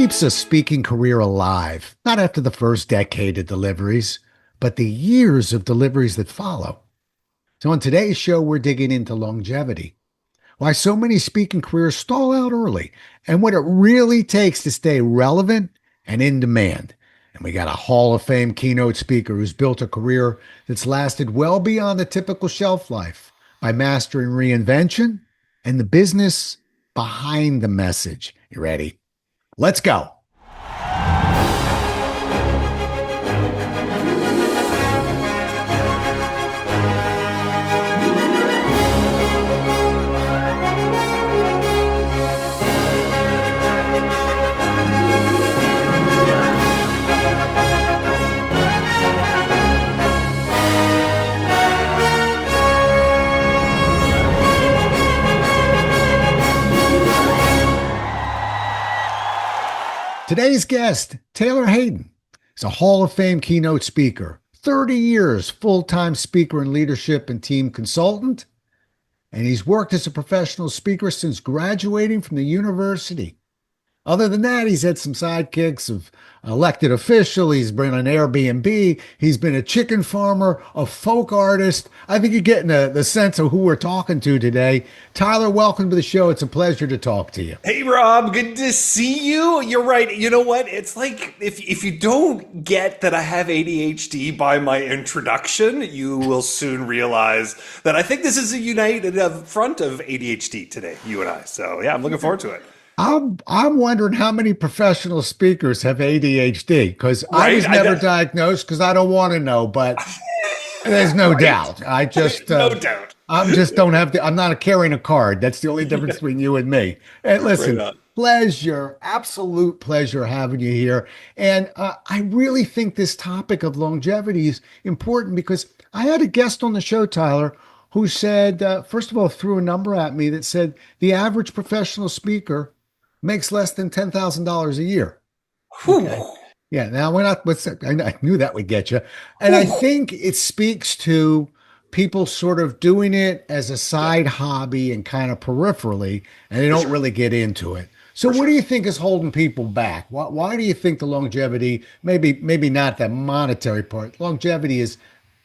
keeps a speaking career alive? Not after the first decade of deliveries, but the years of deliveries that follow. So, on today's show, we're digging into longevity, why so many speaking careers stall out early, and what it really takes to stay relevant and in demand. And we got a Hall of Fame keynote speaker who's built a career that's lasted well beyond the typical shelf life by mastering reinvention and the business behind the message. You ready? Let's go. Today's guest, Tyler Hayden, is a Hall of Fame keynote speaker, 30 years full-time speaker in leadership and team consultant, and he's worked as a professional speaker since graduating from the university. Other than that, he's had some sidekicks of elected official. He's been an Airbnb. He's been a chicken farmer, a folk artist. I think you're getting the sense of who we're talking to today. Tyler, welcome to the show. It's a pleasure to talk to you. Hey, Rob, good to see you. You're right. You know what? It's like if you don't get that I have ADHD by my introduction, you will soon realize that I think this is a united front of ADHD today, you and I. So, yeah, I'm looking forward to it. I'm wondering how mmany professional speakers have ADHD, because I was never diagnosed because I don't want to know, but there's no doubt. I just no doubt. I'm just don't have I'm not carrying a card. That's the only difference between you and me. And listen, pleasure, absolute pleasure having you here. And I really think this topic of longevity is important because I had a guest on the show, Tyler, who said, first of all, threw a number at me that said the average professional speaker makes less than $10,000 a year. Okay. Yeah. Now we're not, I knew that would get you. And I think it speaks to people sort of doing it as a side hobby and kind of peripherally, and they don't really get into it. So what do you think is holding people back? Why do you think the longevity, maybe not the monetary part, longevity is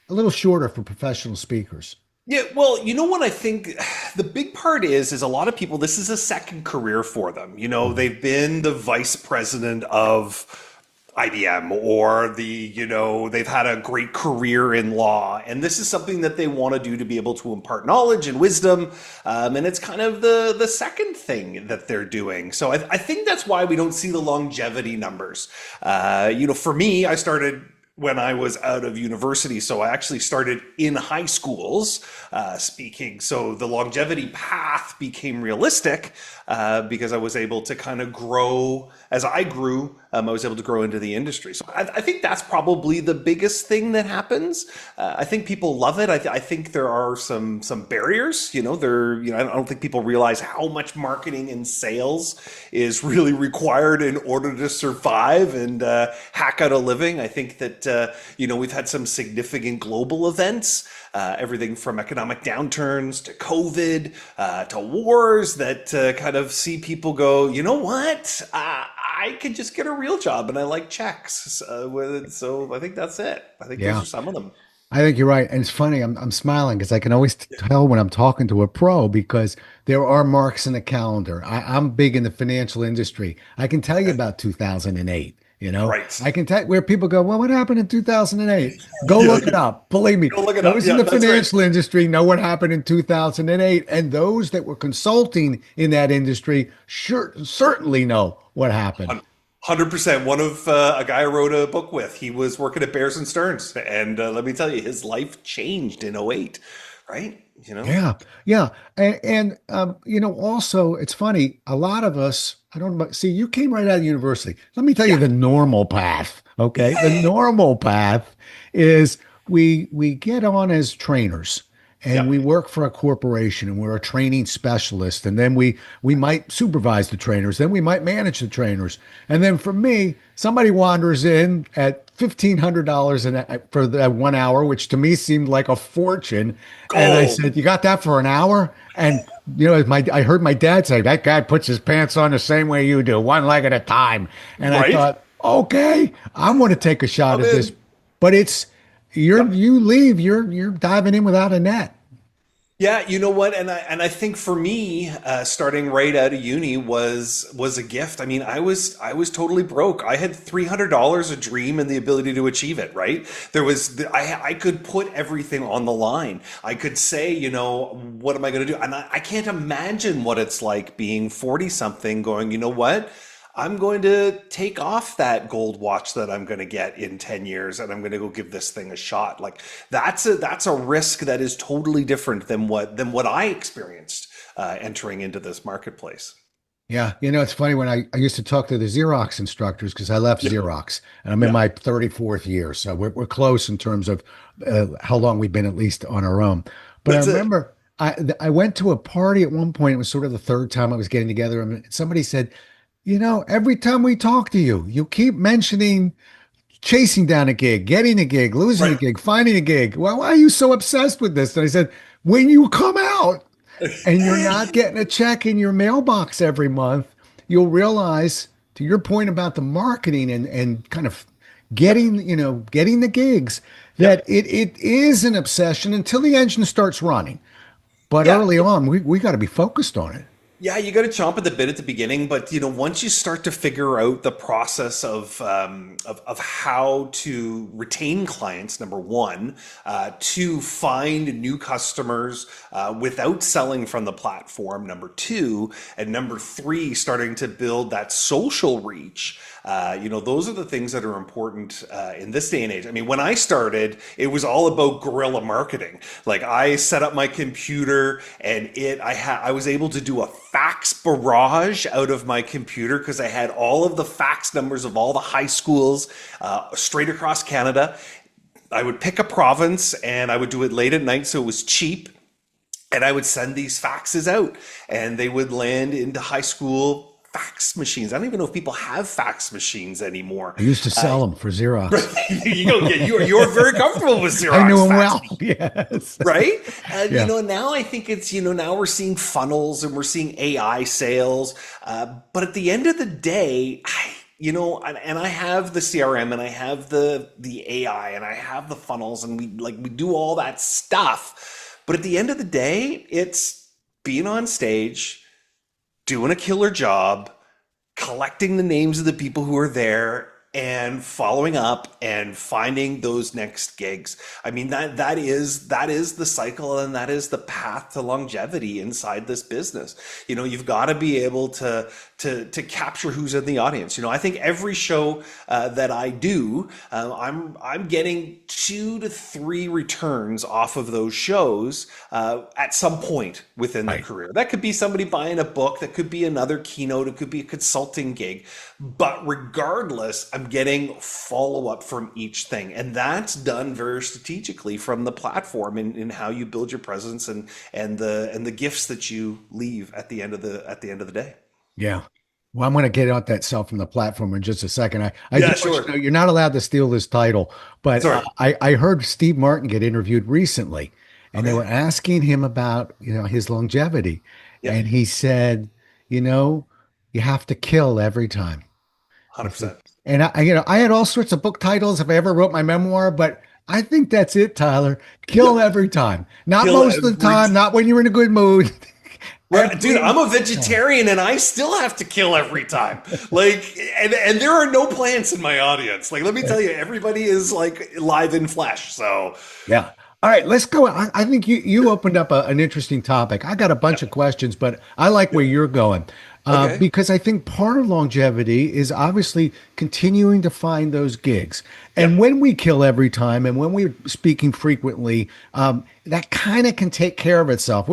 a little shorter for professional speakers? Yeah, well, you know what I think the big part is a lot of people, this is a second career for them. You know, they've been the vice president of IBM or they've had a great career in law. And this is something that they want to do to be able to impart knowledge and wisdom. And it's kind of the second thing that they're doing. So I think that's why we don't see the longevity numbers. For me, I started when I was out of university. So I actually started in high schools speaking. So the longevity path became realistic because I was able to kind of grow. As I grew, I was able to grow into the industry. So I think that's probably the biggest thing that happens. I think people love it. I think there are some barriers. I don't think people realize how much marketing and sales is really required in order to survive and hack out a living. I think that we've had some significant global events, everything from economic downturns to COVID to wars that kind of see people go, you know what? I could just get a real job and I like checks. So I think that's it. I think those are some of them. I think you're right. And it's funny, I'm smiling because I can always tell when I'm talking to a pro because there are marks in the calendar. I'm big in the financial industry. I can tell you about 2008. Right. I can tell where people go, well, what happened in 2008? Go look it up. Believe me, those in the financial industry know what happened in 2008. And those that were consulting in that industry certainly know what happened. 100%. One of a guy I wrote a book with, he was working at Bears and Stearns. And let me tell you, his life changed in '08, right? Yeah. And also it's funny, a lot of us, I don't know, see, you came right out of university. Let me tell you the normal path. Okay. The normal path is we get on as trainers and we work for a corporation and we're a training specialist. And then we might supervise the trainers. Then we might manage the trainers. And then for me, somebody wanders in at $1,500 for that 1 hour, which to me seemed like a fortune. And I Gold. said, "You got that for an hour?" And I heard my dad say, "That guy puts his pants on the same way you do, one leg at a time." And I Right? thought, okay, I want to take a shot I'm at this, in. but it's Yep. you're diving in without a net. Yeah, you know what, and I think for me, starting right out of uni was a gift. I mean, I was totally broke. I had $300 a dream and the ability to achieve it. Right? I could put everything on the line. I could say, what am I going to do? And I can't imagine what it's like being 40 something, going, you know what? I'm going to take off that gold watch that I'm going to get in 10 years and I'm going to go give this thing a shot. Like that's a risk that is totally different than what I experienced entering into this marketplace. Yeah, it's funny when I used to talk to the Xerox instructors because I left Yeah. Xerox and I'm in Yeah. my 34th year, so we're close in terms of how long we've been at least on our own. But I That's it. remember I went to a party at one point. It was sort of the third time I was getting together, and somebody said, every time we talk to you, you keep mentioning chasing down a gig, getting a gig, losing a Right. gig, finding a gig. Well, why are you so obsessed with this? And I said, when you come out and you're not getting a check in your mailbox every month, you'll realize, to your point about the marketing and kind of Yep. getting the gigs, that Yep. it is an obsession until the engine starts running. But Yeah. early on, we got to be focused on it. Yeah, you got to chomp at the bit at the beginning, but once you start to figure out the process of how to retain clients, number one, to find new customers without selling from the platform, number two, and number three, starting to build that social reach. Those are the things that are important in this day and age. I mean, when I started, it was all about guerrilla marketing. Like I set up my computer, and I was able to do a fax barrage out of my computer because I had all of the fax numbers of all the high schools straight across Canada. I would pick a province, and I would do it late at night, so it was cheap. And I would send these faxes out, and they would land into high school fax machines. I don't even know if people have fax machines anymore. I used to sell them for Xerox. You go, yeah, you're very comfortable with I knew Xerox them fax, well. Yes. right? And Yeah. now I think it's now we're seeing funnels and we're seeing AI sales. But at the end of the day, and I have the CRM and I have the AI and I have the funnels and we do all that stuff. But at the end of the day, it's being on stage, doing a killer job, collecting the names of the people who are there, and following up and finding those next gigs. I mean, that is the cycle, and that is the path to longevity inside this business. You've got to be able to capture who's in the audience. I think every show that I do, I'm getting 2 to 3 returns off of those shows at some point within their Right. career. That could be somebody buying a book, that could be another keynote, it could be a consulting gig. But regardless, I'm getting follow up from each thing. And that's done very strategically from the platform in how you build your presence and the gifts that you leave at the end of the day. Yeah. Well, I'm going to get out that self from the platform in just a second. I do Yeah, want you sure. to know you're not allowed to steal this title, but Sorry. I heard Steve Martin get interviewed recently, and they Okay. were asking him about his longevity, Yeah. and he said, you know, you have to kill every time. He said, 100%. and I had all sorts of book titles if I ever wrote my memoir, but I think that's it, Tyler. Kill Yep. every time, not Kill most of the every time, not when you're in a good mood. Right, dude, I'm Every a vegetarian and I still have to kill every time. Like, and there are no plants in my audience. Like, let me tell you, everybody is like live in flesh. So, Yeah. All right, let's go. I think you opened up an interesting topic. I got a bunch of questions, but I like where you're going okay. because I think part of longevity is obviously continuing to find those gigs. And Yep. when we kill every time and when we're speaking frequently, that kind of can take care of itself.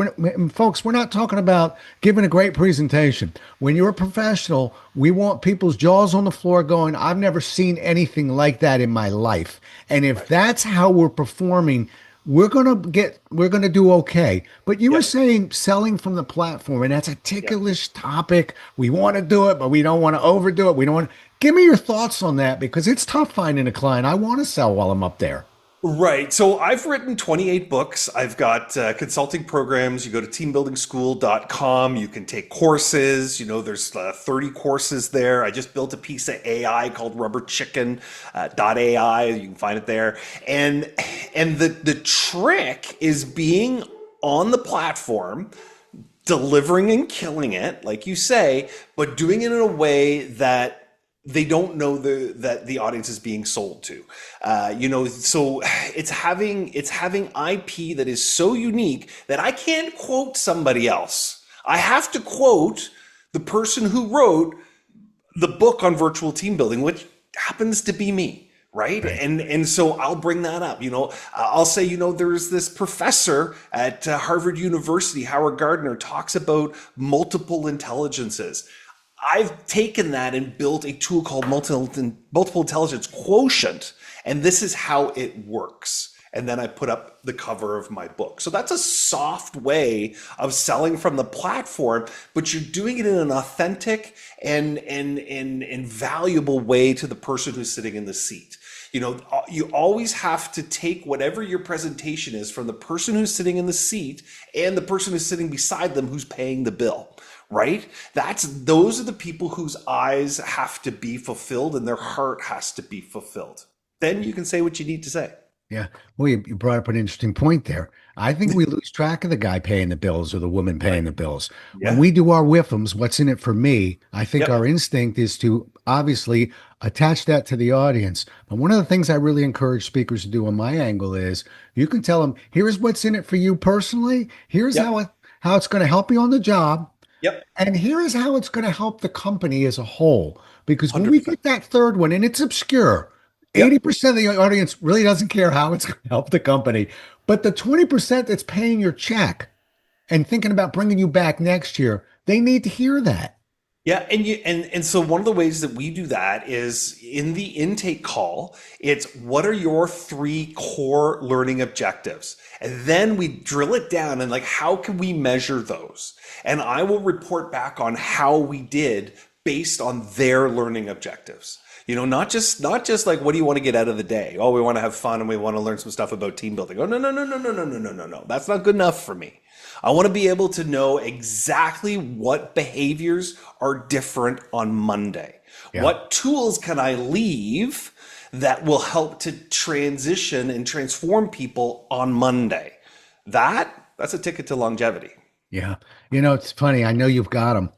Folks, we're not talking about giving a great presentation. When you're a professional, we want people's jaws on the floor going, I've never seen anything like that in my life. And if that's how we're performing, we're gonna do okay. But you were Yep. saying selling from the platform, and that's a Yep. ticklish topic. We want to do it, but we don't want to overdo it. We don't want. Give me your thoughts on that because it's tough finding a client. I want to sell while I'm up there. Right. So I've written 28 books. I've got consulting programs. You go to teambuildingschool.com. You can take courses. There's 30 courses there. I just built a piece of AI called Rubber Chicken .ai. You can find it there. And the trick is being on the platform, delivering and killing it, like you say, but doing it in a way that they don't know that the audience is being sold to. So it's having IP that is so unique that I can't quote somebody else. I have to quote the person who wrote the book on virtual team building, which happens to be me. Right. And so I'll bring that up. I'll say, there's this professor at Harvard University, Howard Gardner, talks about multiple intelligences. I've taken that and built a tool called multiple intelligence quotient. And this is how it works. And then I put up the cover of my book. So that's a soft way of selling from the platform, but you're doing it in an authentic and valuable way to the person who's sitting in the seat. You always have to take whatever your presentation is from the person who's sitting in the seat and the person who's sitting beside them who's paying the bill. Right? Those are the people whose eyes have to be fulfilled and their heart has to be fulfilled. Then you can say what you need to say. Yeah. Well, you brought up an interesting point there. I think we lose track of the guy paying the bills or the woman paying the bills. Yeah. When we do our WIFMs, what's in it for me? I think our instinct is to obviously attach that to the audience. But one of the things I really encourage speakers to do on my angle is you can tell them, here's what's in it for you personally. Here's how it's going to help you on the job. Yep. And here is how it's going to help the company as a whole. Because when we get that third one, and it's obscure, 80% of the audience really doesn't care how it's going to help the company. But the 20% that's paying your check and thinking about bringing you back next year, they need to hear that. Yeah, and so one of the ways that we do that is in the intake call, it's what are your 3 core learning objectives? And then we drill it down and how can we measure those? And I will report back on how we did based on their learning objectives. Not just like, what do you want to get out of the day? Oh, we want to have fun and we want to learn some stuff about team building. Oh, no. That's not good enough for me. I want to be able to know exactly what behaviors are different on Monday. Yeah. What tools can I leave that will help to transition and transform people on Monday? That's a ticket to longevity. Yeah. It's funny. I know you've got them.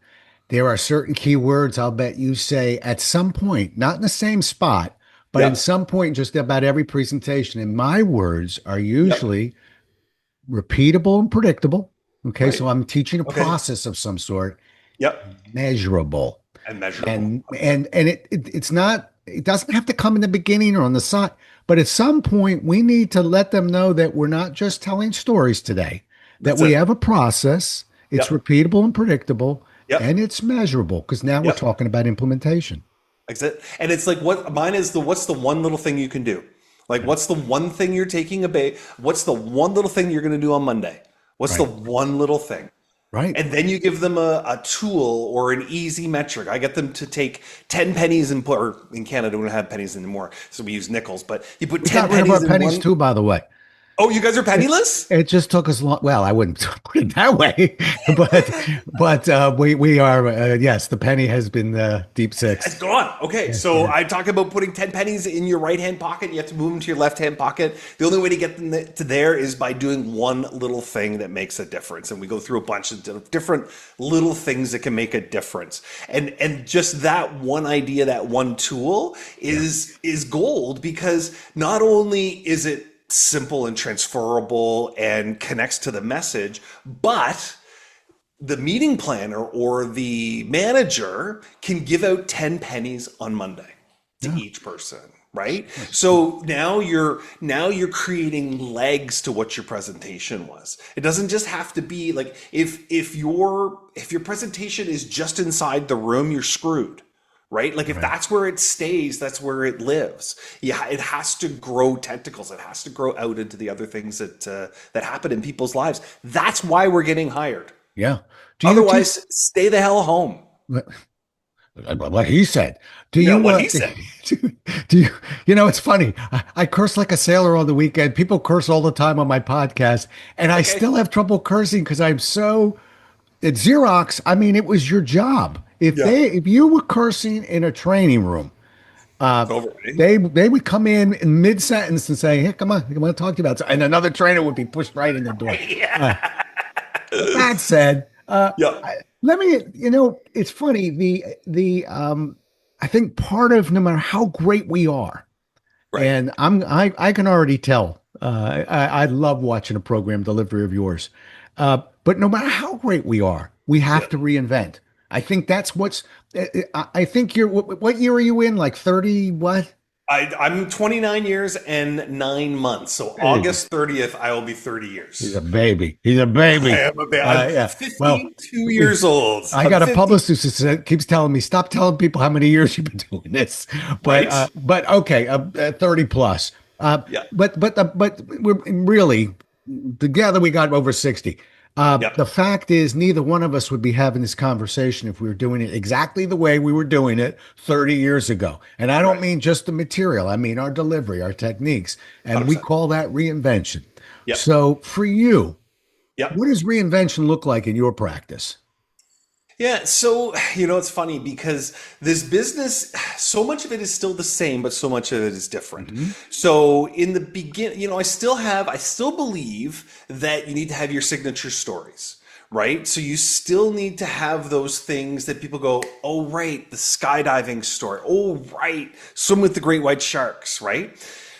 There are certain keywords I'll bet you say at some point, not in the same spot, but in some point, just about every presentation. And my words are usually repeatable and predictable. Okay. Right. So I'm teaching a process of some sort. Yep. Measurable. And measurable. And it's not, it doesn't have to come in the beginning or on the side, but at some point we need to let them know that we're not just telling stories today, that we have a process. It's repeatable and predictable. And it's measurable because now we're talking about implementation. And it's like what's the one little thing you can do? Like, what's the one thing you're taking what's the one little thing you're going to do on Monday? What's the one little thing? Right. And then you give them a tool or an easy metric. I get them to take 10 pennies or in Canada, we don't have pennies anymore, so we use nickels, but you put 10 pennies in our pennies too, by the way. Oh, you guys are penniless? It just took us long. Well, I wouldn't put it that way, but we are. Yes, the penny has been deep six. It's gone. Okay, so I talk about putting 10 pennies in your right hand pocket. You have to move them to your left hand pocket. The only way to get them to there is by doing one little thing that makes a difference. And we go through a bunch of different little things that can make a difference. And just that one idea, that one tool is gold, because not only is it simple and transferable and connects to the message, but the meeting planner or the manager can give out 10 pennies on Monday to each person, right? So now you're creating legs to what your presentation was. It doesn't just have to be like, if your presentation is just inside the room, you're screwed. Right? Like if that's where it stays, that's where it lives. Yeah, it has to grow tentacles. It has to grow out into the other things that happen in people's lives. That's why we're getting hired. Yeah. Otherwise, stay the hell home. What he said. Do Yeah, you, what he said. do you, it's funny. I curse like a sailor on the weekend. People curse all the time on my podcast, and I Okay. still have trouble cursing because I'm so, at Xerox, I mean, it was your job. Yeah. If you were cursing in a training room, uh, Over, right? they would come in mid sentence and say, "Hey, come on, I want to talk to you about," and another trainer would be pushed right in the door. Uh, Yeah. that said, Yeah. let me, it's funny. I think part of no matter how great we are, Right. and I can already tell. I love watching a program delivery of yours, but no matter how great we are, we Yeah. have to reinvent. I think that's what's. I think you're. What year are you in? Like 30? What? I'm 29 years and 9 months. So Hey, August 30th, I will be 30 he's years. a baby. He's a I baby. am a man. I'm Yeah. Well, 52 years old. I I'm got a 50. publicist who keeps telling me, stop telling people how many years you've been doing this. But Right? okay, 30 plus. Yeah. But we're really together we got over 60. Yeah. The fact is, neither one of us would be having this conversation if we were doing it exactly the way we were doing it 30 years ago. And I don't Right. mean just the material, I mean our delivery, our techniques. And we 100%. call that reinvention. Yeah. So for you, Yeah. what does reinvention look like in your practice? Yeah, so it's funny because this business, so much of it is still the same, but so much of it is different. Mhm. So in the beginning, I still believe that you need to have your signature stories, right? So you still need to have those things that people go, oh, right, the skydiving story. Oh, right, swim with the great white sharks, right?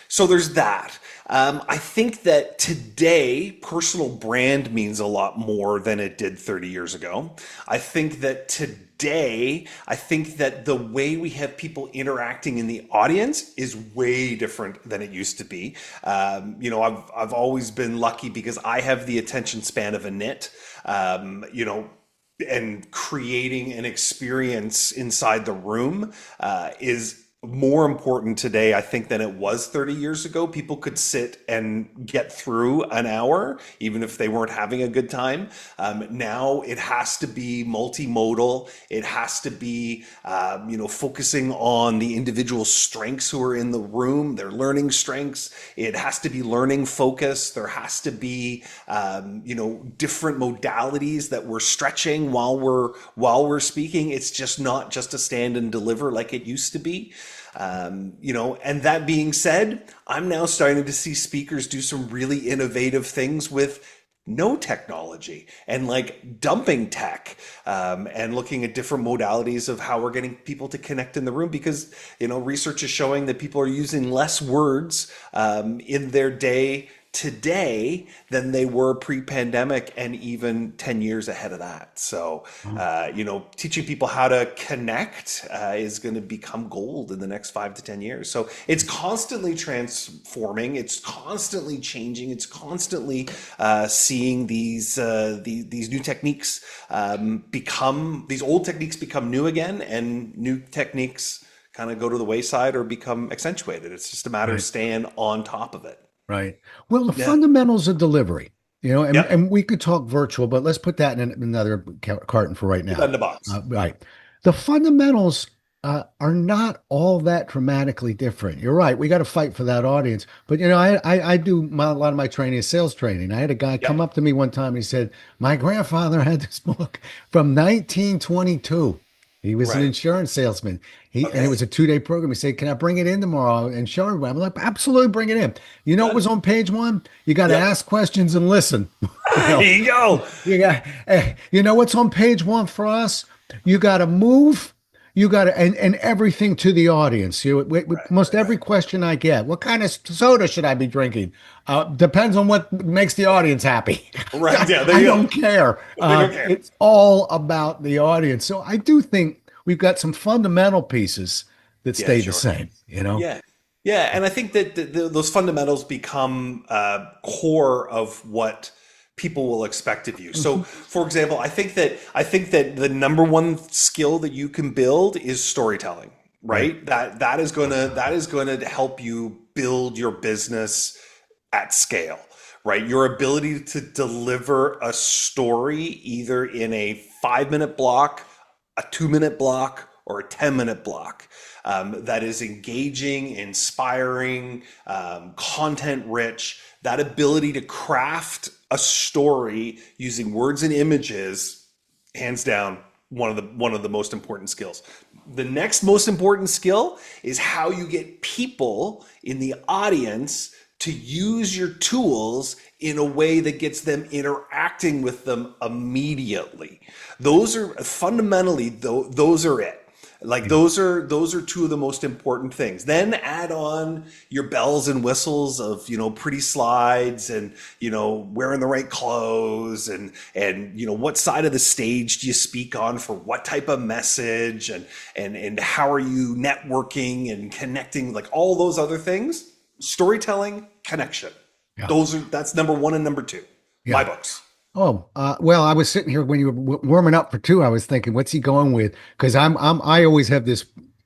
So there's that. I think that today, personal brand means a lot more than it did 30 years ago. I think that today, I think that the way we have people interacting in the audience is way different than it used to be. I've always been lucky because I have the attention span of a nit. And creating an experience inside the room is more important today, I think, than it was 30 years ago. People could sit and get through an hour, even if they weren't having a good time. Now it has to be multimodal. It has to be, focusing on the individual strengths who are in the room, their learning strengths. It has to be learning focused. There has to be, different modalities that we're stretching while we're speaking. It's just not just a stand and deliver like it used to be. And that being said, I'm now starting to see speakers do some really innovative things with no technology and like dumping tech, and looking at different modalities of how we're getting people to connect in the room because, research is showing that people are using less words in their day today than they were pre-pandemic and even 10 years ahead of that. So, teaching people how to connect is going to become gold in the next 5 to 10 years. So it's constantly transforming. It's constantly changing. It's constantly seeing these new techniques these old techniques become new again, and new techniques kind of go to the wayside or become accentuated. It's just a matter of Right. staying on top of it. Right. Well, the Yeah. fundamentals of delivery, Yep. and we could talk virtual, but let's put that in another carton for right Put that now. in the box. Right. The fundamentals are not all that dramatically different. You're right. We got to fight for that audience. But, I do a lot of my training is sales training. I had a guy come Yep. up to me one time. He said, my grandfather had this book from 1922. He was an Right. insurance salesman. And it Okay. was a 2-day program. He said, "Can I bring it in tomorrow and show everybody?" I'm like, "Absolutely, bring it in." You know what was Done. on page one? You got to Yep. ask questions and listen. you There know, you go. you got. You know what's on page one for us? You got to move. You got to and everything to the audience. Right. Most Right. every Right. question I get, what kind of soda should I be drinking? Depends on what makes the audience happy. Right. Yeah. There I you go. don't care. They don't care. It's all about the audience. So I do think we've got some fundamental pieces that Yeah. stay the Sure. same. Yeah. Yeah. And I think that those fundamentals become core of what people will expect of you. So, Mhm. for example, I think that the number one skill that you can build is storytelling. Right. Right. That is gonna help you build your business at scale. Right. Your ability to deliver a story either in a 5 minute block, a 2 minute block, or a 10-minute block that is engaging, inspiring, content rich, that ability to craft a story using words and images, hands down, one of the most important skills. The next most important skill is how you get people in the audience to use your tools in a way that gets them interacting with them immediately. Those are fundamentally, those are it. Like those are two of the most important things. Then add on your bells and whistles of, pretty slides and, wearing the right clothes and, what side of the stage do you speak on for what type of message and how are you networking and connecting, like all those other things. Storytelling, connection. Yeah. That's number one and number two. Yeah. My books. Oh, well, I was sitting here when you were warming up for two. I was thinking, what's he going with? Because I always have this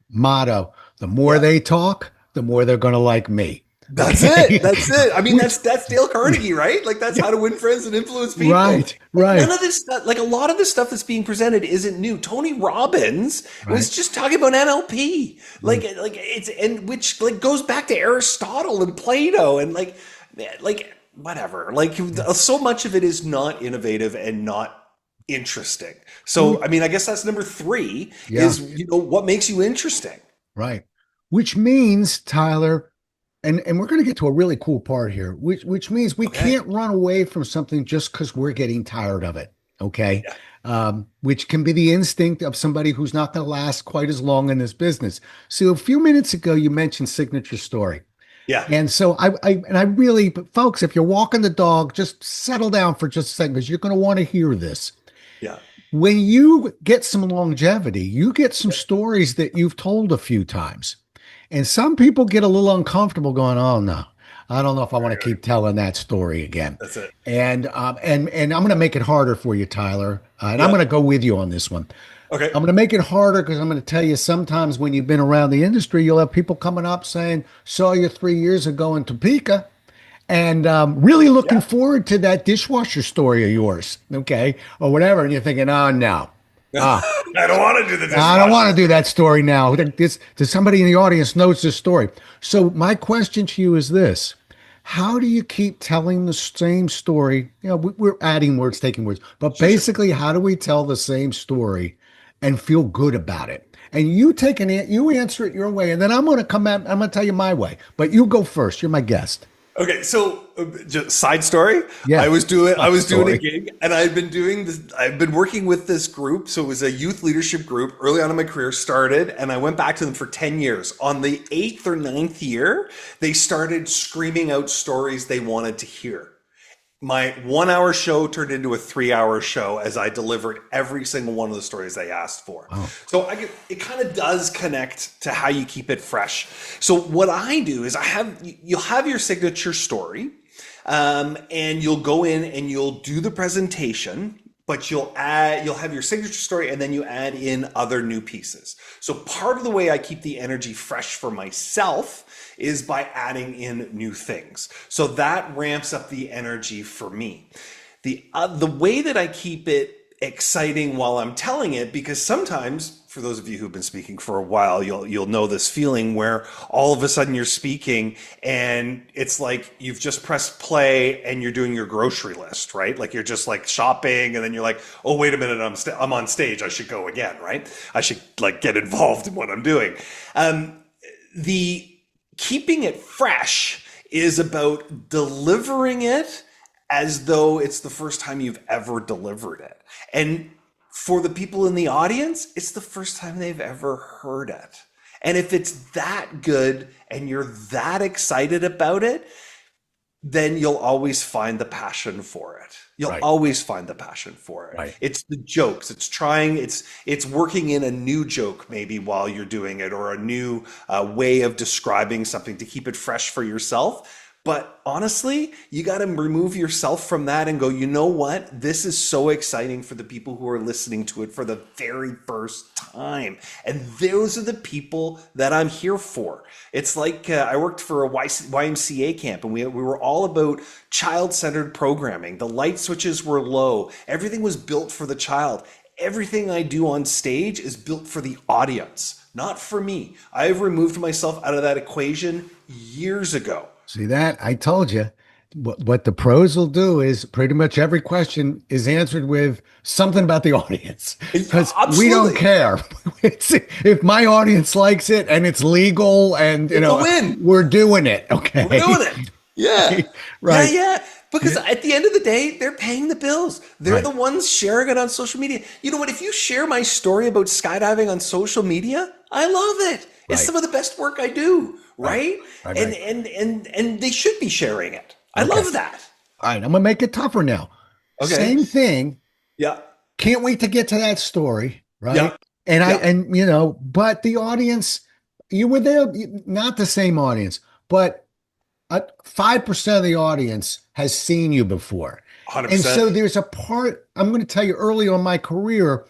motto: the more they talk, the more they're going to like me. That's it. That's it. I mean, that's Dale Carnegie, right? Like that's how to win friends and influence people. Right. None of this stuff, like a lot of the stuff that's being presented isn't new. Tony Robbins was just talking about NLP, which goes back to Aristotle and Plato and like whatever. Like so much of it is not innovative and not interesting. So, I mean, I guess that's number three is, what makes you interesting. Right. Which means, Tyler, and we're going to get to a really cool part here, which means we can't run away from something just because we're getting tired of it. Okay. Yeah. Which can be the instinct of somebody who's not going to last quite as long in this business. So a few minutes ago, you mentioned signature story. Yeah. And so I really, folks, if you're walking the dog, just settle down for just a second because you're going to want to hear this. Yeah. When you get some longevity, you get some stories that you've told a few times. And some people get a little uncomfortable going, oh, no, I don't know if I want to keep telling that story again. That's it. And I'm going to make it harder for you, Tyler. And I'm going to go with you on this one. Okay. I'm going to make it harder because I'm going to tell you sometimes when you've been around the industry, you'll have people coming up saying, saw you 3 years ago in Topeka and really looking forward to that dishwasher story of yours. Okay. Or whatever. And you're thinking, oh, no. I don't want to do this. I don't want to do that story now. Does somebody in the audience knows this story? So my question to you is this. How do you keep telling the same story? We're adding words, taking words, but basically, how do we tell the same story and feel good about it? And you you answer it your way, and then I'm going to tell you my way, but you go first. You're my guest. Okay, so just side story. Yeah, I was doing a gig, and I've been working with this group. So it was a youth leadership group early on in my career. Started, and I went back to them for 10 years. On the 8th or 9th year, they started screaming out stories they wanted to hear. My 1 hour show turned into a 3 hour show as I delivered every single one of the stories they asked for. Oh. So it kind of does connect to how you keep it fresh. So what I do is you'll have your signature story, and you'll go in and you'll do the presentation, but you'll have your signature story and then you add in other new pieces. So part of the way I keep the energy fresh for myself is by adding in new things. So that ramps up the energy for me. The way that I keep it exciting while I'm telling it, because sometimes, for those of you who've been speaking for a while, you'll know this feeling where all of a sudden you're speaking and it's like you've just pressed play and you're doing your grocery list, right? Like you're just like shopping and then you're like, oh, wait a minute, I'm on stage, I should go again, right? I should like get involved in what I'm doing. The keeping it fresh is about delivering it as though it's the first time you've ever delivered it. And for the people in the audience, it's the first time they've ever heard it. And if it's that good and you're that excited about it, then you'll always find the passion for it. You'll always find the passion for it. Right. It's the jokes. It's working in a new joke maybe while you're doing it, or a new way of describing something to keep it fresh for yourself. But honestly, you got to remove yourself from that and go, you know what? This is so exciting for the people who are listening to it for the very first time. And those are the people that I'm here for. It's like I worked for a YMCA camp, and we were all about child-centered programming. The light switches were low. Everything was built for the child. everything I do on stage is built for the audience, not for me. I've removed myself out of that equation years ago. See that? I told you. What the pros will do is pretty much every question is answered with something about the audience because we don't Absolutely. care. If my audience likes it and it's legal and It's a win. we're doing it. We're doing Okay. it. Yeah. Yeah, Right. yeah. Because at the end of the day, they're paying the bills. They're the Right. ones sharing it on social media. You know what? If you share my story about skydiving on social media, I love it. It's Right. some of the best work I do, Right. right? Right. And Right. and they should be sharing it. I Okay. love that. All right. I'm gonna make it tougher now. Okay. Same thing. Yeah. Can't wait to get to that story. Yeah. Right. And Yeah. but the audience, you were there, not the same audience, but 5% of the audience has seen you before. And 100%. so there's a part, I'm going to tell you early on in my career,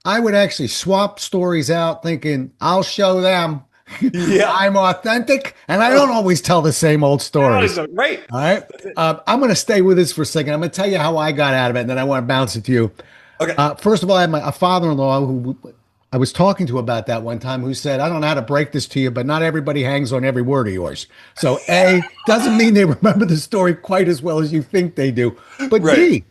I would actually swap stories out thinking, I'll show them Yeah. I'm authentic. And I don't always tell the same old stories. Right. All right. I'm going to stay with this for a second. I'm going to tell you how I got out of it. And then I want to bounce it to you. Okay. First of all, I had a father-in-law who I was talking to about that one time who said, I don't know how to break this to you, but not everybody hangs on every word of yours. So A, doesn't mean they remember the story quite as well as you think they do. But Right. B,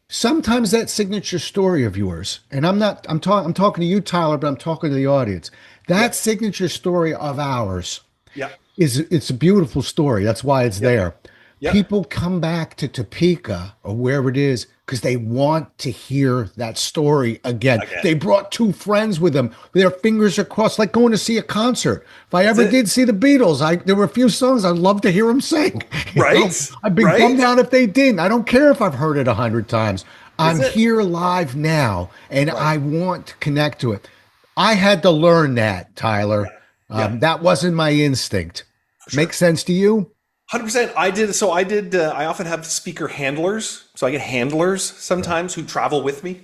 sometimes that signature story of yours, and I'm talking to you, Tyler, but I'm talking to the audience. Yeah. That signature story of ours Yeah. it's a beautiful story. That's why it's Yeah. there. Yeah. People come back to Topeka or wherever it is because they want to hear that story again. Again. They brought two friends with them. Their fingers are crossed, like going to see a concert. If I ever it. did see the Beatles, there were a few songs I'd love to hear them sing. You know? Right. I'd be Right. bummed out if they didn't. I don't care if I've heard it 100 times. I'm it. here live now, and Right. I want to connect to it. I had to learn that, Tyler. Yeah. That wasn't my instinct. Sure. Make sense to you? 100%. I did. So I did. I often have speaker handlers. So I get handlers sometimes who travel with me.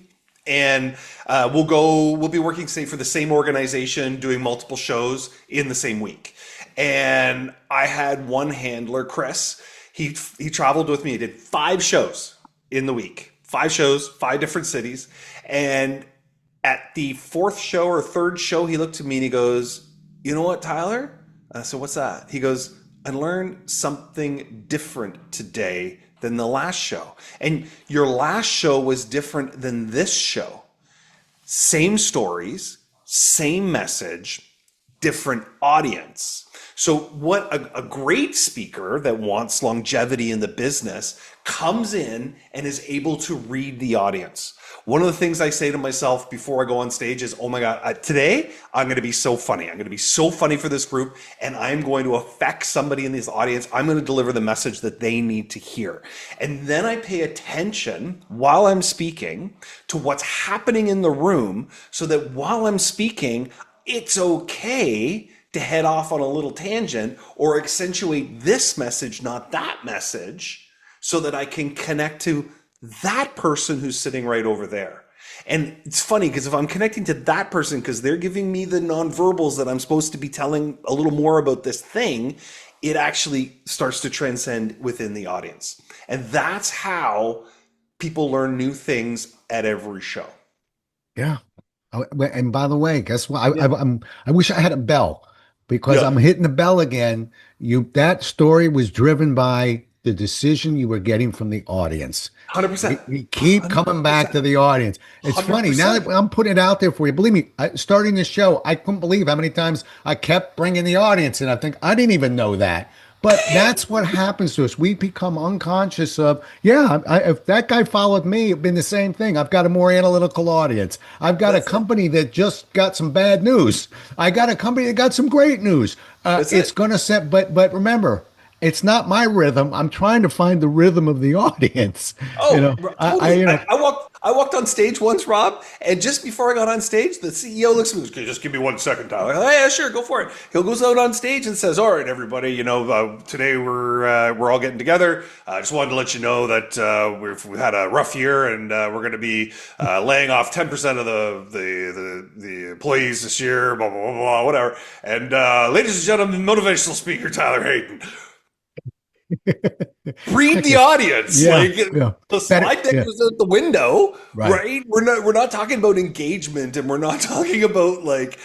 And we'll be working, say, for the same organization, doing multiple shows in the same week. And I had one handler, Chris. He traveled with me. He did 5 shows in the week, 5 shows, 5 different cities. And at the 4th show or 3rd show, he looked at me and he goes, "You know what, Tyler?" I said, "What's that?" He goes, "I learned something different today than the last show. And your last show was different than this show. Same stories, same message, different audience." So what a great speaker that wants longevity in the business comes in and is able to read the audience. One of the things I say to myself before I go on stage is, oh my God, today I'm going to be so funny. I'm going to be so funny for this group, and I'm going to affect somebody in this audience. I'm going to deliver the message that they need to hear. And then I pay attention while I'm speaking to what's happening in the room so that while I'm speaking, it's okay to head off on a little tangent or accentuate this message, not that message, so that I can connect to that person who's sitting right over there. And it's funny because if I'm connecting to that person because they're giving me the nonverbals that I'm supposed to be telling a little more about this thing, it actually starts to transcend within the audience. And that's how people learn new things at every show. Yeah. And by the way, guess what? Yeah. I wish I had a bell because Yeah. I'm hitting the bell again. That story was driven by the decision you were getting from the audience. 100%. We keep coming back to the audience. It's funny now that I'm putting it out there for you. Believe me, starting the show, I couldn't believe how many times I kept bringing the audience in. I think I didn't even know that. But that's what happens to us. We become unconscious of, if that guy followed me, it'd been the same thing. I've got a more analytical audience. I've got a company that just got some bad news. I got a company that got some great news. It's going to set, but remember, it's not my rhythm. I'm trying to find the rhythm of the audience. Oh, totally. I I walked on stage once, Rob, and just before I got on stage, the CEO looks at me and goes, "Okay, just give me 1 second, Tyler." Oh, yeah, sure, go for it. He goes out on stage and says, "All right, everybody, today we're all getting together. I just wanted to let you know that we've had a rough year, and we're going to be laying off 10% of the employees this year, blah blah blah, blah whatever. And ladies and gentlemen, motivational speaker Tyler Hayden." Read the audience. Yeah, Like yeah. the Better, slide deck yeah, is out the window, right. right? We're not talking about engagement, and we're not talking about like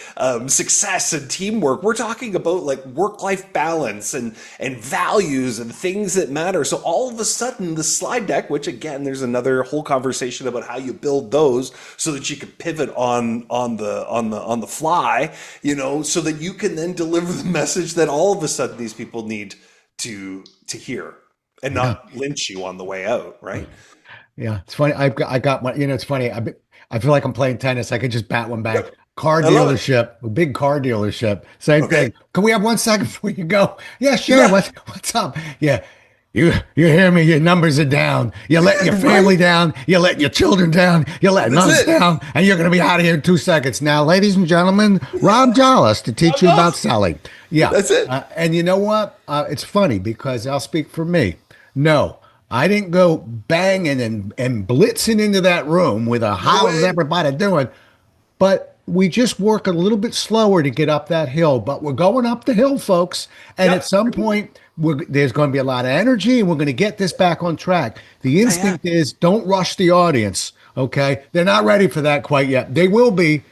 success and teamwork. We're talking about like work life balance and values and things that matter. So all of a sudden, the slide deck, which again, there's another whole conversation about how you build those so that you can pivot on the fly, so that you can then deliver the message that all of a sudden these people need to hear and Yeah. not lynch you on the way out, right? Yeah, it's funny. I got one. It's funny. I feel like I'm playing tennis. I could just bat one back. Yep. Car I love it. dealership, a big car dealership. Same Okay. thing. Can we have 1 second before you go? Yeah, sure. Yeah. What's up? Yeah, you hear me? Your numbers are down. You're letting your Right. family down. You're letting your children down. You're letting That's us it. down, and you're going to be out of here in 2 seconds. Now, ladies and gentlemen, Rob Jollis to teach you about selling. Yeah, That's it. and you know what? It's funny because I'll speak for me. No. I didn't go banging and blitzing into that room with a No how's way. everybody doing, but we just work a little bit slower to get up that hill. But we're going up the hill, folks. And at Yep. some point, there's going to be a lot of energy and we're going to get this back on track. The Yeah, yeah. instinct is don't rush the audience. Okay. They're not ready for that quite yet. They will be,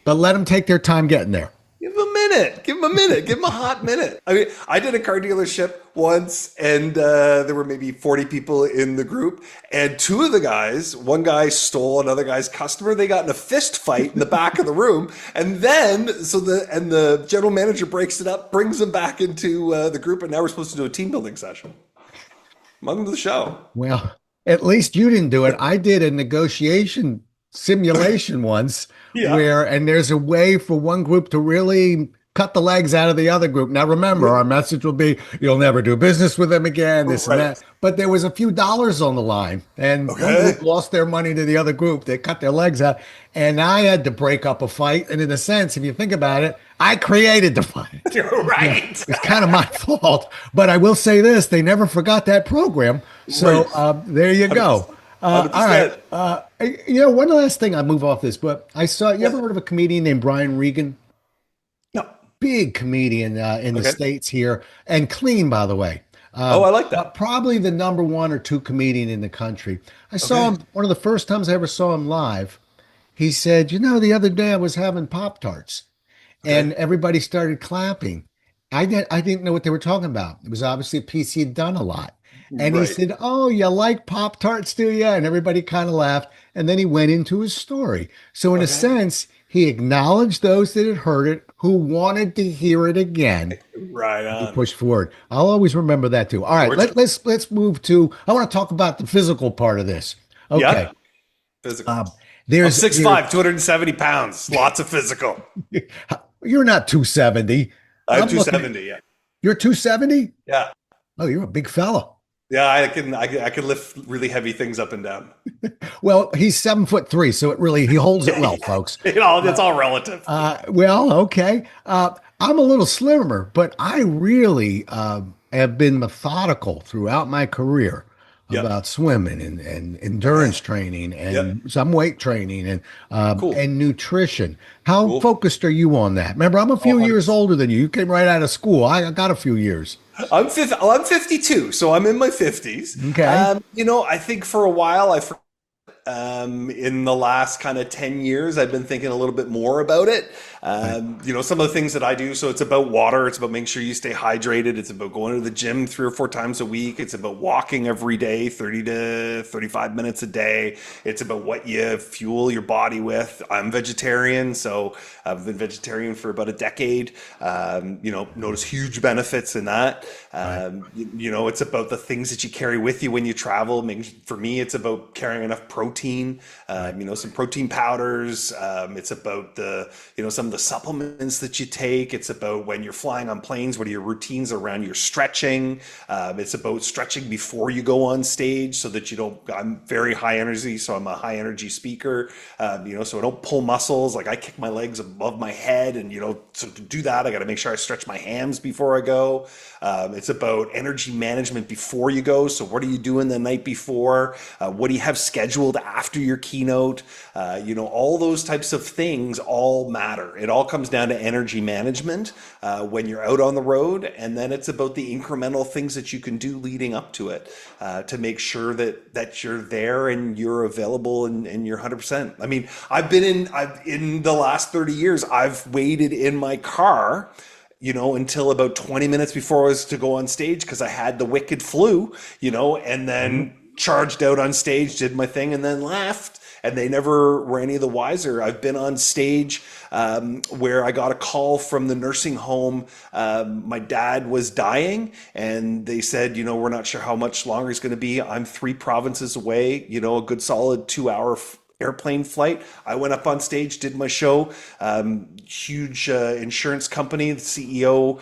but let them take their time getting there. Give him a minute. Give him a minute. Give him a hot minute. I mean, I did a car dealership once, and there were maybe 40 people in the group, and two of the guys, one guy stole another guy's customer. They got in a fist fight in the back of the room, and then the general manager breaks it up, brings them back into the group, and now we're supposed to do a team building session. Welcome to the show. Well, at least you didn't do it. I did a negotiation simulation once Yeah. and there's a way for one group to really cut the legs out of the other group. Now, remember, our message will be you'll never do business with them again, this and Right. that. But there was a few dollars on the line, and one Okay. group lost their money to the other group. They cut their legs out, and I had to break up a fight. And in a sense, if you think about it, I created the fight. You're right. It's kind of my fault. But I will say this they never forgot that program. So Right. there you go. 100%. All right. One last thing I move off this, but you ever heard of a comedian named Brian Regan? No. Big comedian in the Okay. States here and clean, by the way. Oh, I like that. Probably the number one or two comedian in the country. I saw Okay. him one of the first times I ever saw him live. He said, the other day I was having Pop-Tarts and everybody started clapping. I didn't know what they were talking about. It was obviously a piece he had done a lot. And he Right. said, "Oh, you like Pop-Tarts, do you?" And everybody kind of laughed. And then he went into his story. So in a Okay. sense, he acknowledged those that had heard it, who wanted to hear it again. Right He on. pushed forward. I'll always remember that too. All right, We're- let's move to. I want to talk about the physical part of this. Okay, Yeah. Physical. um, I'm there's 6'5", 270 pounds. Lots of physical. you're not 270. I'm I'm looking- 270. Yeah. You're 270. Yeah. Oh, you're a big fella. Yeah. I can lift really heavy things up and down. Well, he's 7'3", so he holds it well, folks. It's all relative. Well, okay. I'm a little slimmer, but I really have been methodical throughout my career Yep. about swimming and endurance training and some weight training Cool. and nutrition. How Cool. focused are you on that? Remember, I'm a few Oh, years older than you. You came right out of school. I got a few years. I'm 52, so I'm in my 50s. Okay. I think for a while in the last kind of 10 years, I've been thinking a little bit more about it. Some of the things that I do. So it's about water. It's about making sure you stay hydrated. It's about going to the gym 3 or 4 times a week. It's about walking every day, 30 to 35 minutes a day. It's about what you fuel your body with. I'm vegetarian, so I've been vegetarian for about a decade. Notice huge benefits in that. It's about the things that you carry with you when you travel. For me, it's about carrying enough protein, some protein powders. It's about some of the supplements that you take. It's about when you're flying on planes, what are your routines around your stretching? It's about stretching before you go on stage so that I'm very high energy, so I'm a high energy speaker, so I don't pull muscles. Like I kick my legs above my head and, so to do that, I got to make sure I stretch my hams before I go. It's about energy management before you go. So what are you doing the night before? What do you have scheduled after your keynote, all those types of things all matter. It all comes down to energy management when you're out on the road, and then it's about the incremental things that you can do leading up to it to make sure that you're there and you're available and you're 100%. I mean, I've in the last 30 years, I've waited in my car until about 20 minutes before I was to go on stage because I had the wicked flu, and then charged out on stage, did my thing, and then left. And they never were any the wiser. I've been on stage where I got a call from the nursing home. My dad was dying, and they said, we're not sure how much longer he's going to be. I'm 3 provinces away, a good solid 2-hour airplane flight. I went up on stage, did my show. Huge insurance company, the CEO,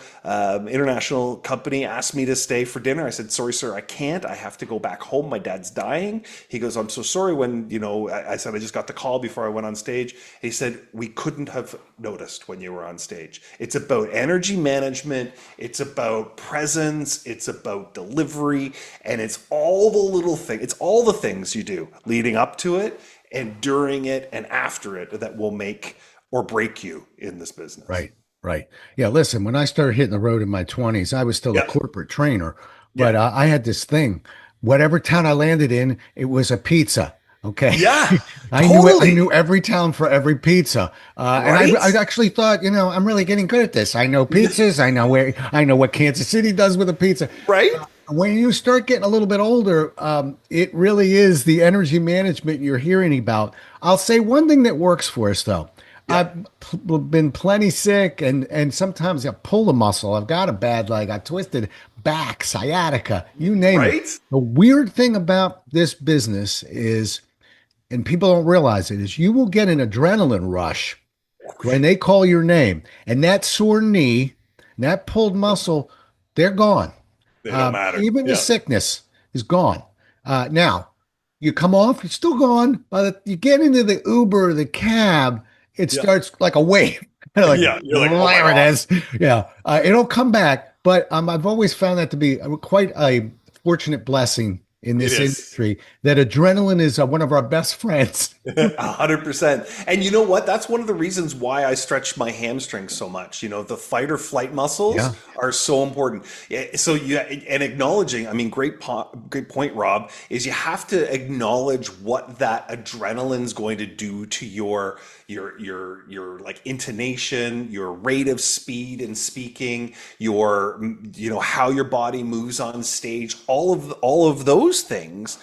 international company, asked me to stay for dinner. I said, sorry, sir, I can't. I have to go back home. My dad's dying. He goes, I'm so sorry. When, I said, I just got the call before I went on stage. He said, we couldn't have noticed when you were on stage. It's about energy management. It's about presence. It's about delivery. And it's all the little things. It's all the things you do leading up to it and during it and after it that will make or break you in this business. Right. Right. Yeah. Listen, when I started hitting the road in my 20s, I was still a corporate trainer, but I had this thing. Whatever town I landed in, it was a pizza. Okay. Yeah. I totally. I knew every town for every pizza. Right? And I actually thought, I'm really getting good at this. I know pizzas. I know what Kansas City does with a pizza. Right? When you start getting a little bit older, it really is the energy management you're hearing about. I'll say one thing that works for us, though. I've been plenty sick, and sometimes I pull a muscle. I've got a bad leg. I twisted back, sciatica, you name it. The weird thing about this business is, and people don't realize it, is you will get an adrenaline rush when they call your name, and that sore knee, and that pulled muscle, they're gone. They don't matter. Even the sickness is gone. Now, you come off, it's still gone. You get into the Uber or the cab, it starts like a wave. Like, you're like, oh there it is. Yeah, it'll come back. But I've always found that to be quite a fortunate blessing in this industry, that adrenaline is one of our best friends. 100%. And you know what? That's one of the reasons why I stretch my hamstrings so much. The fight or flight muscles are so important. So and acknowledging, I mean, great point, Rob, is you have to acknowledge what that adrenaline's going to do to your like intonation, your rate of speed in speaking, your how your body moves on stage. All of those things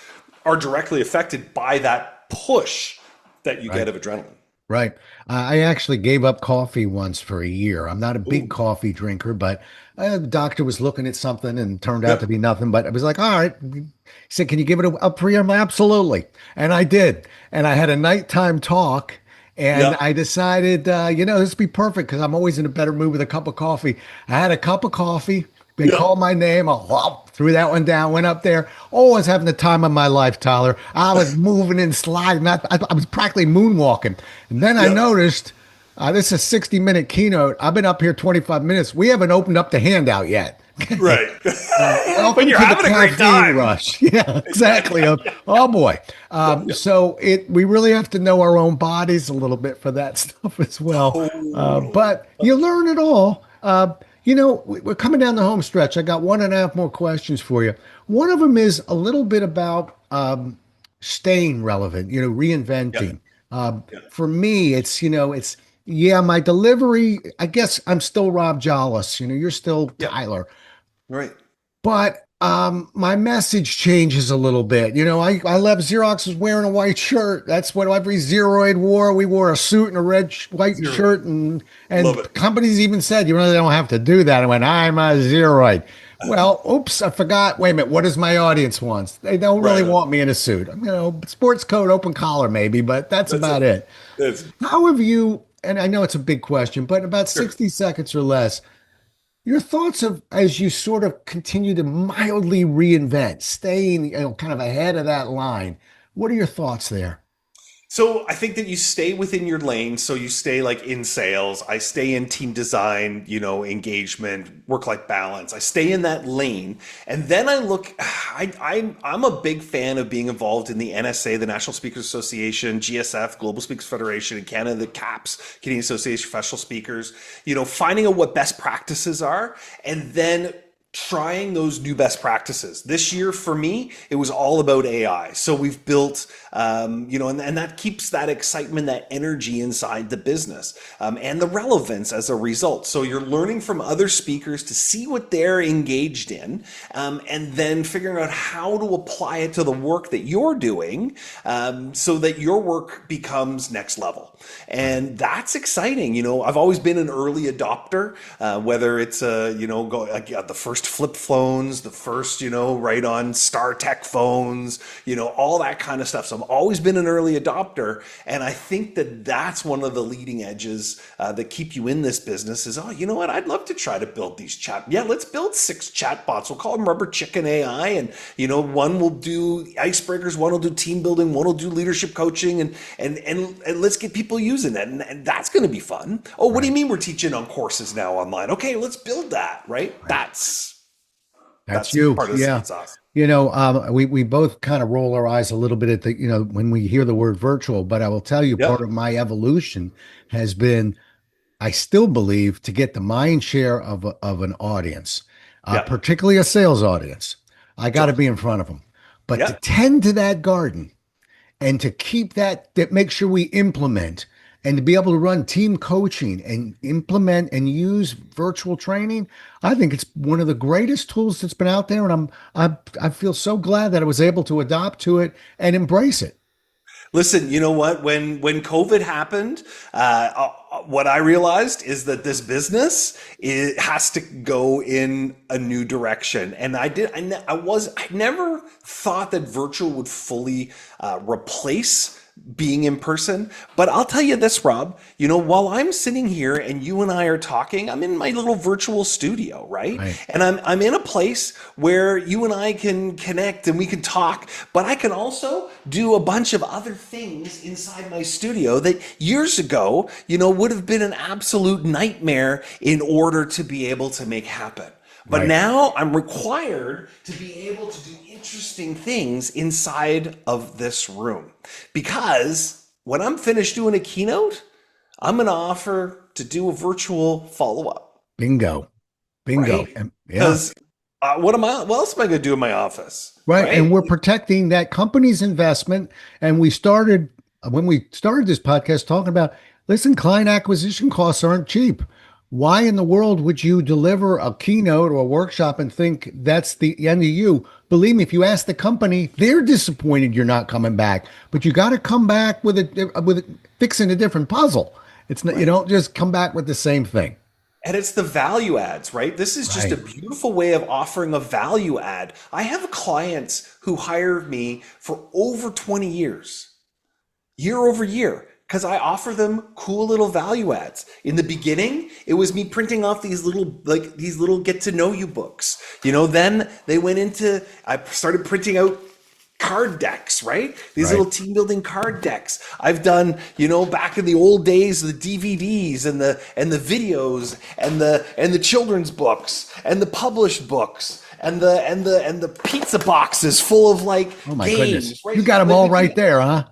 are directly affected by that push that you get of adrenaline. Right. I actually gave up coffee once for a year. I'm not a big coffee drinker, but the doctor was looking at something and turned out to be nothing. But I was like, all right. He said, can you give it up for you? Absolutely. And I did. And I had a nighttime talk. And I decided, this would be perfect because I'm always in a better mood with a cup of coffee. I had a cup of coffee. They called my name. I threw that one down, went up there. Oh, I was having the time of my life, Tyler. I was moving and sliding. I was practically moonwalking. And then I noticed, this is a 60-minute keynote. I've been up here 25 minutes. We haven't opened up the handout yet. Right. But you're having a great time. Rush. Yeah, exactly. Oh boy. So we really have to know our own bodies a little bit for that stuff as well. But you learn it all. We're coming down the home stretch. I got 1.5 more questions for you. One of them is a little bit about staying relevant, reinventing. For me, it's my delivery. I guess I'm still Rob Jollis. You're still Tyler. Right. But my message changes a little bit. I left Xerox was wearing a white shirt. That's what every Zeroid wore. We wore a suit and a white shirt, and companies even said, they don't have to do that. I went, I'm a Zeroid. Well, oops, I forgot. Wait a minute. What does my audience want? They don't really want me in a suit. Sports coat, open collar, maybe, but that's about it. How have you, and I know it's a big question, but about 60 seconds or less, your thoughts as you sort of continue to mildly reinvent, staying kind of ahead of that line. What are your thoughts there? So I think that you stay within your lane. So you stay like in sales. I stay in team design, engagement, work-life balance. I stay in that lane. And then I look, I'm a big fan of being involved in the NSA, the National Speakers Association, GSF, Global Speakers Federation, in Canada, the CAPS, Canadian Association of Professional Speakers, finding out what best practices are and then trying those new best practices. This year for me, it was all about AI. So we've built, and that keeps that excitement, that energy inside the business, and the relevance as a result. So you're learning from other speakers to see what they're engaged in, and then figuring out how to apply it to the work that you're doing, so that your work becomes next level. And that's exciting. I've always been an early adopter, whether it's, the first flip phones, the first, right on StarTech phones, all that kind of stuff. So I've always been an early adopter. And I think that that's one of the leading edges that keep you in this business is, oh, you know what? I'd love to try to build these let's build 6 chatbots. We'll call them Rubber Chicken AI. And, one will do icebreakers, one will do team building, one will do leadership coaching, and let's get people using it. And that's going to be fun. Oh, what do you mean we're teaching on courses now online? Okay, let's build that, right? That's you. part of the secret sauce. We both kind of roll our eyes a little bit at when we hear the word virtual, but I will tell you, part of my evolution has been, I still believe, to get the mind share of an audience, particularly a sales audience. I got to be in front of them, but to tend to that garden and to keep that make sure we implement and to be able to run team coaching and implement and use virtual training, I think it's one of the greatest tools that's been out there. And I feel so glad that I was able to adopt to it and embrace it. Listen, you know what? When COVID happened, what I realized is that this business has to go in a new direction. And I never thought that virtual would fully replace being in person. But I'll tell you this, Rob, while I'm sitting here and you and I are talking, I'm in my little virtual studio, right? And I'm in a place where you and I can connect and we can talk, but I can also do a bunch of other things inside my studio that years ago, would have been an absolute nightmare in order to be able to make happen. But now I'm required to be able to do interesting things inside of this room, because when I'm finished doing a keynote, I'm going to offer to do a virtual follow-up. Bingo. Right? Because what else am I going to do in my office? Right. And we're protecting that company's investment. And when we started this podcast talking about, listen, client acquisition costs aren't cheap. Why in the world would you deliver a keynote or a workshop and think that's the end of you? Believe me, if you ask the company, they're disappointed you're not coming back. But you got to come back with fixing a different puzzle. It's not, you don't just come back with the same thing. And it's the value adds, right? This is just a beautiful way of offering a value add. I have clients who hired me for over 20 years, year over year, because I offer them cool little value adds. In the beginning, it was me printing off these little get to know you books. Then I started printing out card decks, right? These little team building card decks. I've done, back in the old days, the DVDs and the videos and the children's books and the published books and the pizza boxes full of oh my games. Goodness. Right? You got them all right there, huh?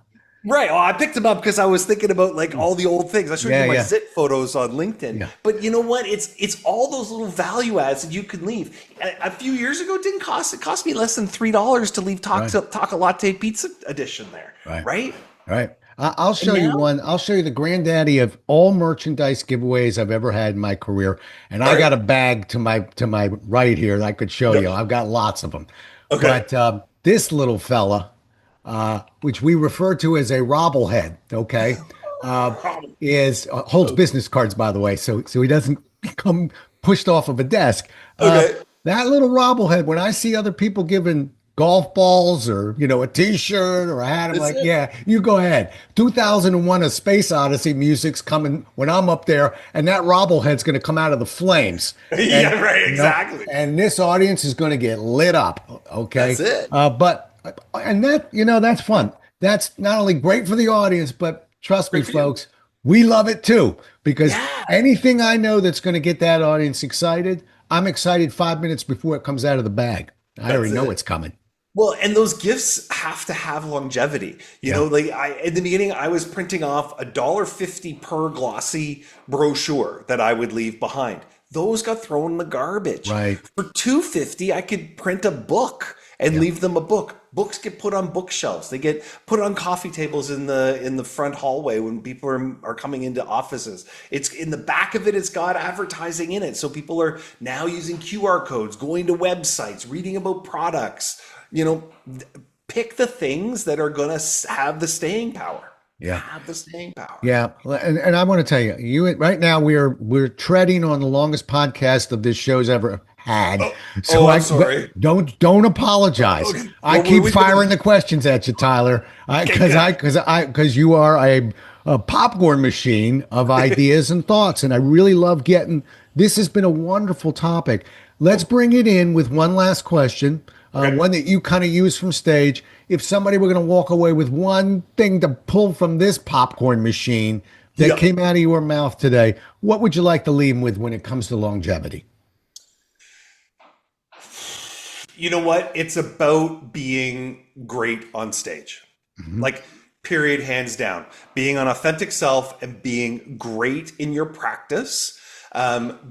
Right. Well, I picked them up because I was thinking about all the old things. I showed you my zit photos on LinkedIn. Yeah. But you know what? It's all those little value adds that you can leave. A few years ago, it cost me less than $3 to leave Taco Latte Pizza edition there. Right. I'll show you one. I'll show you the granddaddy of all merchandise giveaways I've ever had in my career. And I got a bag to my right here that I could show you. I've got lots of them. Okay. But this little fella, which we refer to as a robblehead, okay, holds business cards, by the way, so he doesn't come pushed off of a desk. That little robblehead, when I see other people giving golf balls or a T-shirt or a hat, I'm yeah, you go ahead. 2001: A Space Odyssey music's coming when I'm up there, and that robblehead's going to come out of the flames. Exactly. And this audience is going to get lit up. Okay, that's it. And that, that's fun. that's not only great for the audience, but trust me, Great for you. folks, we love it too. Because Yeah, anything I know that's going to get that audience excited, I'm excited 5 minutes before it comes out of the bag. I that's already know it. it's coming. Well, and those gifts have to have longevity. Yeah. Like in the beginning, I was printing off $1.50 per glossy brochure that I would leave behind. Those got thrown in the garbage. Right. For $2.50, I could print a book and Yeah. leave them a book. Books get put on bookshelves. They get put on coffee tables in the front hallway when people are coming into offices. It's in the back of it. It's got advertising in it, so people are now using QR codes, going to websites, reading about products. Pick the things that are going to have the staying power. Yeah. Have the staying power. Yeah, and I want to tell you, right now we're treading on the longest podcast of this show's ever had. So I'm sorry. Don't apologize. Okay. I Well, keep we firing the questions at you, Tyler, because you are a popcorn machine of ideas and thoughts, and I really love getting. This has been a wonderful topic. Let's bring it in with one last question. One that you kind of use from stage. If somebody were going to walk away with one thing to pull from this popcorn machine that came out of your mouth today, what would you like to leave them with when it comes to longevity? You know what? It's about being great on stage. Like, period, hands down. Being an authentic self and being great in your practice.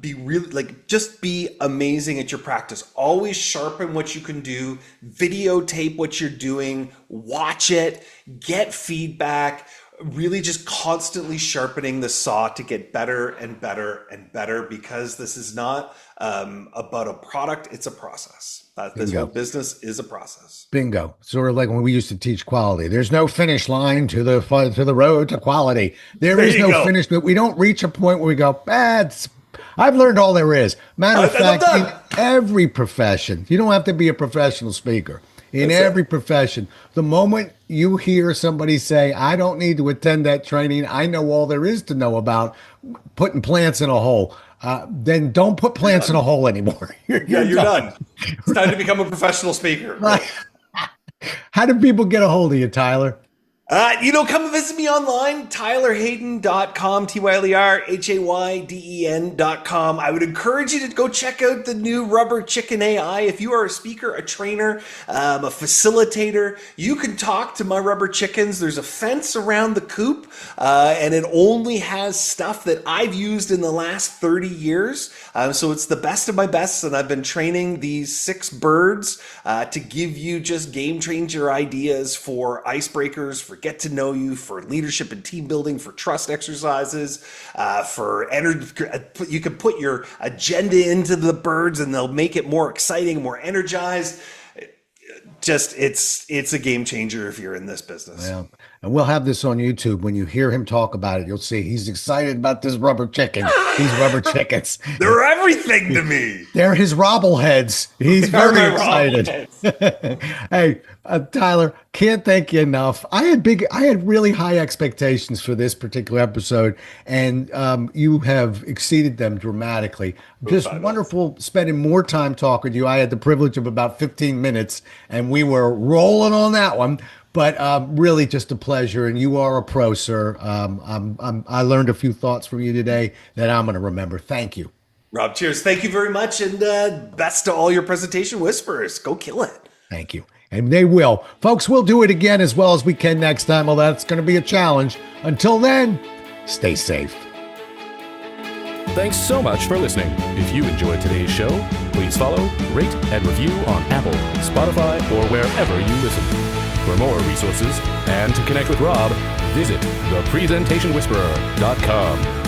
Be really just be amazing at your practice. Always sharpen what you can do, videotape what you're doing, watch it, get feedback, really just constantly sharpening the saw to get better and better and better, because this is not about a product, it's a process. This whole business is a process. Bingo. Sort of like when we used to teach quality. There's no finish line to the road to quality. There is no finish, but we don't reach a point where we go, I've learned all there is. Matter of fact, in every profession, you don't have to be a professional speaker. In every profession, the moment you hear somebody say, I don't need to attend that training, I know all there is to know about putting plants in a hole, then don't put plants in a hole anymore. You're done. It's time to become a professional speaker. Right. How do people get a hold of you, Tyler? Come visit me online, tylerhayden.com, TYLERHAYDEN.com. I would encourage you to go check out the new Rubber Chicken AI. If you are a speaker, a trainer, a facilitator, you can talk to my rubber chickens. There's a fence around the coop, and it only has stuff that I've used in the last 30 years. So it's the best of my best, and I've been training these 6 birds to give you just game changer ideas for icebreakers, for get to know you, for leadership and team building, for trust exercises, for energy. You can put your agenda into the birds and they'll make it more exciting, more energized. Just it's a game changer if you're in this business. Yeah. And we'll have this on YouTube. When you hear him talk about it, you'll see he's excited about this rubber chicken. These rubber chickens. They're everything to me. They're his robbleheads. He's very excited. Hey, Tyler, can't thank you enough. I had really high expectations for this particular episode, and you have exceeded them dramatically. Just wonderful spending more time talking to you. I had the privilege of about 15 minutes, and we were rolling on that one. But really just a pleasure, and you are a pro, sir. I learned a few thoughts from you today that I'm going to remember. Thank you. Rob, cheers. Thank you very much, and best to all your presentation whisperers. Go kill it. Thank you. And they will. Folks, we'll do it again as well as we can next time. Well, that's going to be a challenge. Until then, stay safe. Thanks so much for listening. If you enjoyed today's show, please follow, rate, and review on Apple, Spotify, or wherever you listen. For more resources and to connect with Rob, visit thepresentationwhisperer.com.